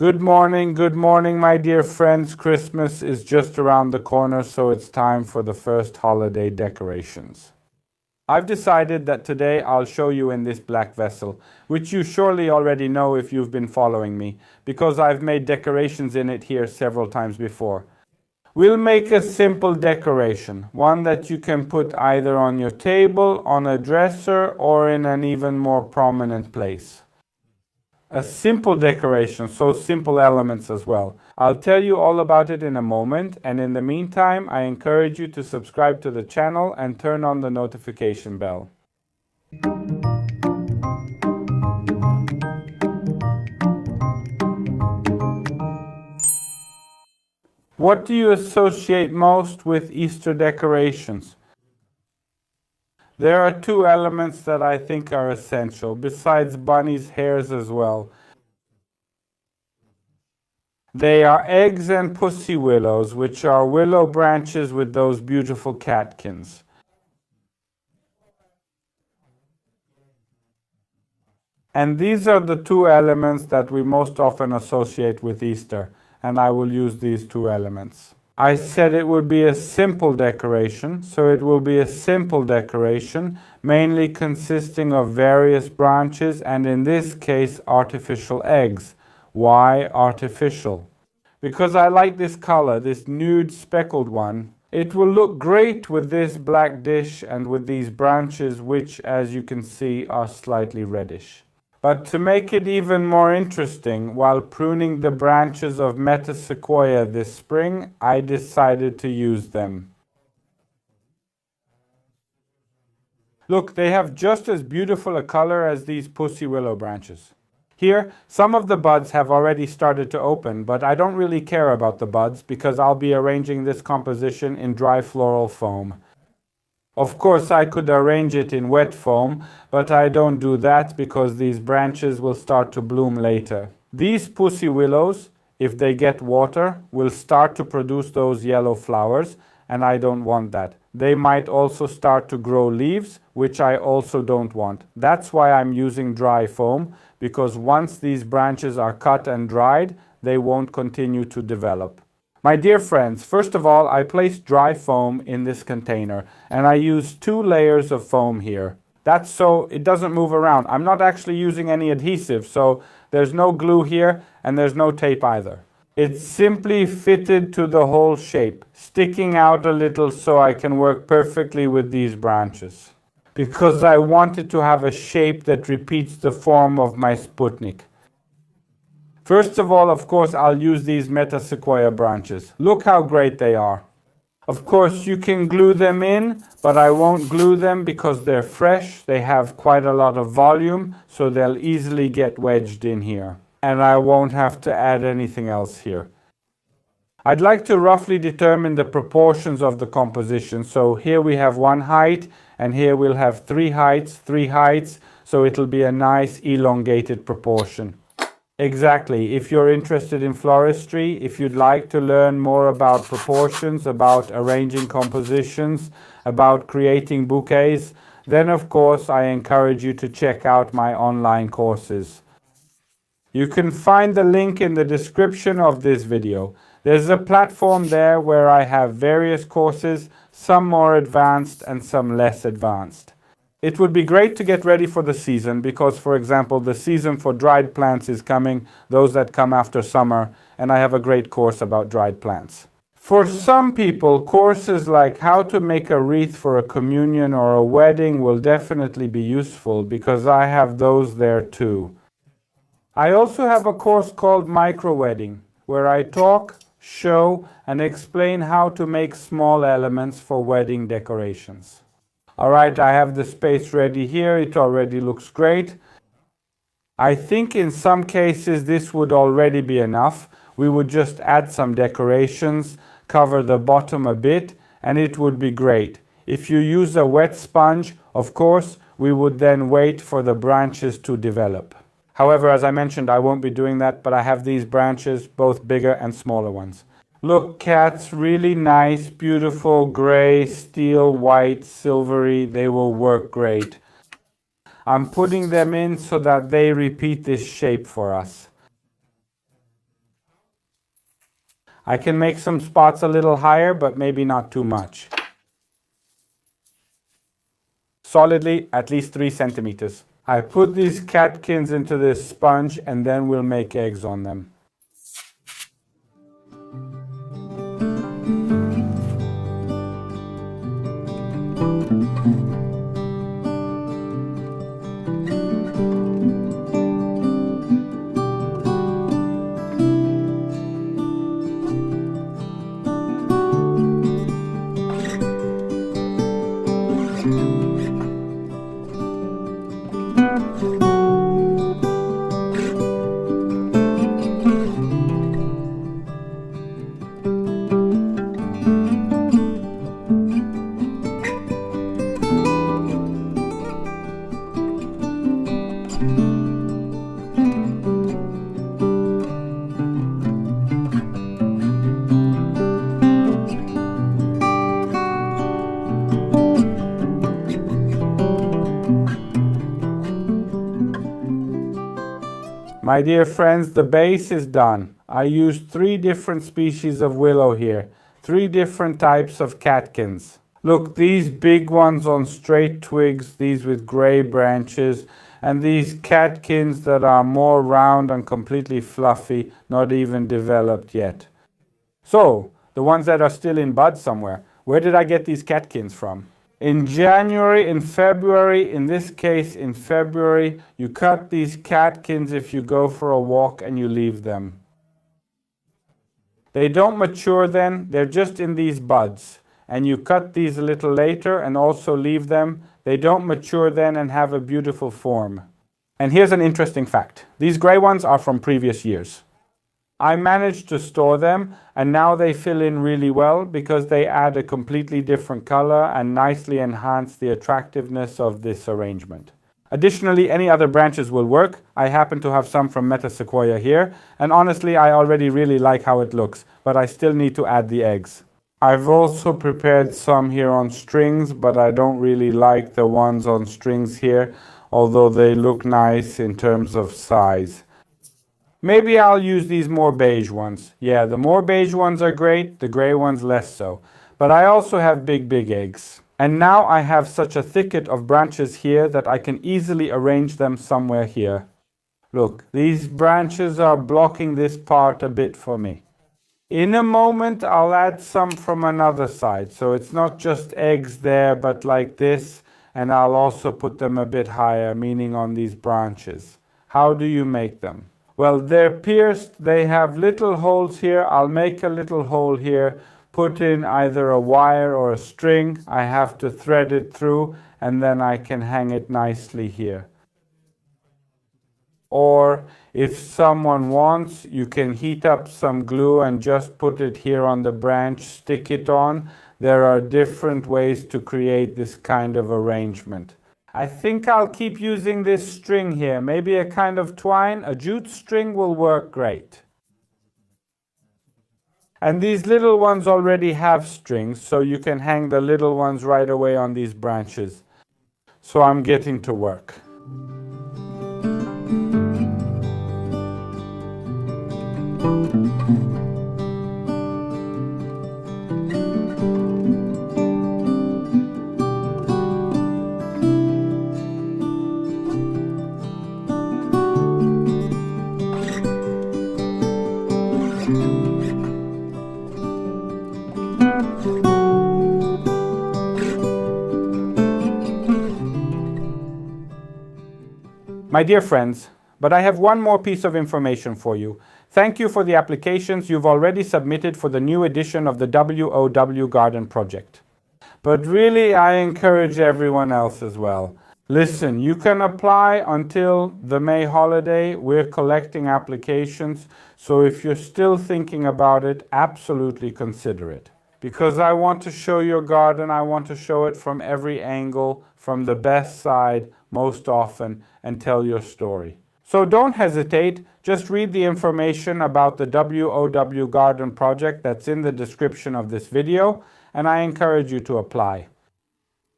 Good morning, my dear friends. Christmas is just around the corner, so it's time for the first holiday decorations. I've decided that today I'll show you in this black vessel, which you surely already know if you've been following me, because I've made decorations in it here several times before. We'll make a simple decoration, one that you can put either on your table, on a dresser, or in an even more prominent place. A simple decoration, so simple elements as well. I'll tell you all about it in a moment, and in the meantime, I encourage you to subscribe to the channel and turn on the notification bell. What do you associate most with Easter decorations? There are two elements that I think are essential, besides bunnies' hairs as well. They are eggs and pussy willows, which are willow branches with those beautiful catkins. And these are the two elements that we most often associate with Easter, and I will use these two elements. I said it would be a simple decoration, so it will be a simple decoration, mainly consisting of various branches and in this case artificial eggs. Why artificial? Because I like this color, this nude speckled one. It will look great with this black dish and with these branches, which as you can see are slightly reddish. But to make it even more interesting, while pruning the branches of Sequoia this spring, I decided to use them. Look, they have just as beautiful a color as these pussy willow branches. Here, some of the buds have already started to open, but I don't really care about the buds because I'll be arranging this composition in dry floral foam. Of course, I could arrange it in wet foam, but I don't do that because these branches will start to bloom later. These pussy willows, if they get water, will start to produce those yellow flowers, and I don't want that. They might also start to grow leaves, which I also don't want. That's why I'm using dry foam, because once these branches are cut and dried, they won't continue to develop. My dear friends, first of all, I placed dry foam in this container, and I used 2 layers of foam here. That's so it doesn't move around. I'm not actually using any adhesive, so there's no glue here, and there's no tape either. It's simply fitted to the whole shape, sticking out a little so I can work perfectly with these branches. Because I wanted to have a shape that repeats the form of my Sputnik. First of all, of course, I'll use these Sequoia branches. Look how great they are. Of course, you can glue them in, but I won't glue them because they're fresh. They have quite a lot of volume, so they'll easily get wedged in here. And I won't have to add anything else here. I'd like to roughly determine the proportions of the composition. So here we have 1 height, and here we'll have 3 heights, so it'll be a nice elongated proportion. Exactly. If you're interested in floristry, if you'd like to learn more about proportions, about arranging compositions, about creating bouquets, then of course I encourage you to check out my online courses. You can find the link in the description of this video. There's a platform there where I have various courses, some more advanced and some less advanced. It would be great to get ready for the season because, for example, the season for dried plants is coming, those that come after summer, and I have a great course about dried plants. For some people, courses like how to make a wreath for a communion or a wedding will definitely be useful because I have those there too. I also have a course called Micro Wedding, where I talk, show, and explain how to make small elements for wedding decorations. Alright, I have the space ready here. It already looks great. I think in some cases this would already be enough. We would just add some decorations, cover the bottom a bit, and it would be great. If you use a wet sponge, of course, we would then wait for the branches to develop. However, as I mentioned, I won't be doing that, but I have these branches, both bigger and smaller ones. Look, cats, really nice, beautiful, gray, steel, white, silvery. They will work great. I'm putting them in so that they repeat this shape for us. I can make some spots a little higher, but maybe not too much. Solidly at least 3 centimeters. I put these catkins into this sponge and then we'll make eggs on them. My dear friends, the base is done. I used 3 different species of willow here, 3 different types of catkins. Look, these big ones on straight twigs, these with gray branches, and these catkins that are more round and completely fluffy, not even developed yet. So, the ones that are still in bud somewhere, where did I get these catkins from? In January, in February, in this case in February, you cut these catkins if you go for a walk and you leave them. They don't mature then, they're just in these buds. And you cut these a little later and also leave them. They don't mature then and have a beautiful form. And here's an interesting fact. These gray ones are from previous years. I managed to store them and now they fill in really well because they add a completely different color and nicely enhance the attractiveness of this arrangement. Additionally, any other branches will work. I happen to have some from Metasequoia here, and honestly I already really like how it looks, but I still need to add the eggs. I've also prepared some here on strings, but I don't really like the ones on strings here, although they look nice in terms of size. Maybe I'll use these more beige ones. Yeah, the more beige ones are great, the gray ones less so. But I also have big eggs. And now I have such a thicket of branches here that I can easily arrange them somewhere here. Look, these branches are blocking this part a bit for me. In a moment I'll add some from another side, so it's not just eggs there, but like this, and I'll also put them a bit higher, meaning on these branches. How do you make them? Well, they're pierced, they have little holes here. I'll make a little hole here, put in either a wire or a string. I have to thread it through and then I can hang it nicely here. Or if someone wants, you can heat up some glue and just put it here on the branch, stick it on. There are different ways to create this kind of arrangement. I think I'll keep using this string here. Maybe a kind of twine. A jute string will work great. And these little ones already have strings, so you can hang the little ones right away on these branches. So I'm getting to work. My dear friends, but I have one more piece of information for you. Thank you for the applications you've already submitted for the new edition of the WOW Garden project. But really, I encourage everyone else as well. Listen, you can apply until the May holiday. We're collecting applications, so if you're still thinking about it, absolutely consider it. Because I want to show your garden, I want to show it from every angle, from the best side, most often, and tell your story. So don't hesitate, just read the information about the WOW Garden project that's in the description of this video, and I encourage you to apply.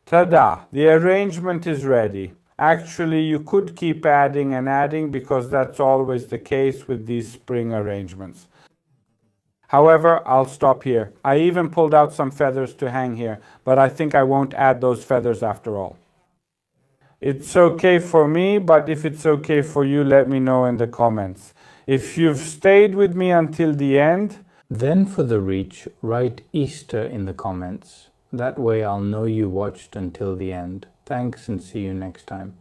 Ta-da! The arrangement is ready. Actually, you could keep adding and adding because that's always the case with these spring arrangements. However, I'll stop here. I even pulled out some feathers to hang here, but I think I won't add those feathers after all. It's okay for me, but if it's okay for you, let me know in the comments. If you've stayed with me until the end, then for the reach, write Easter in the comments. That way I'll know you watched until the end. Thanks and see you next time.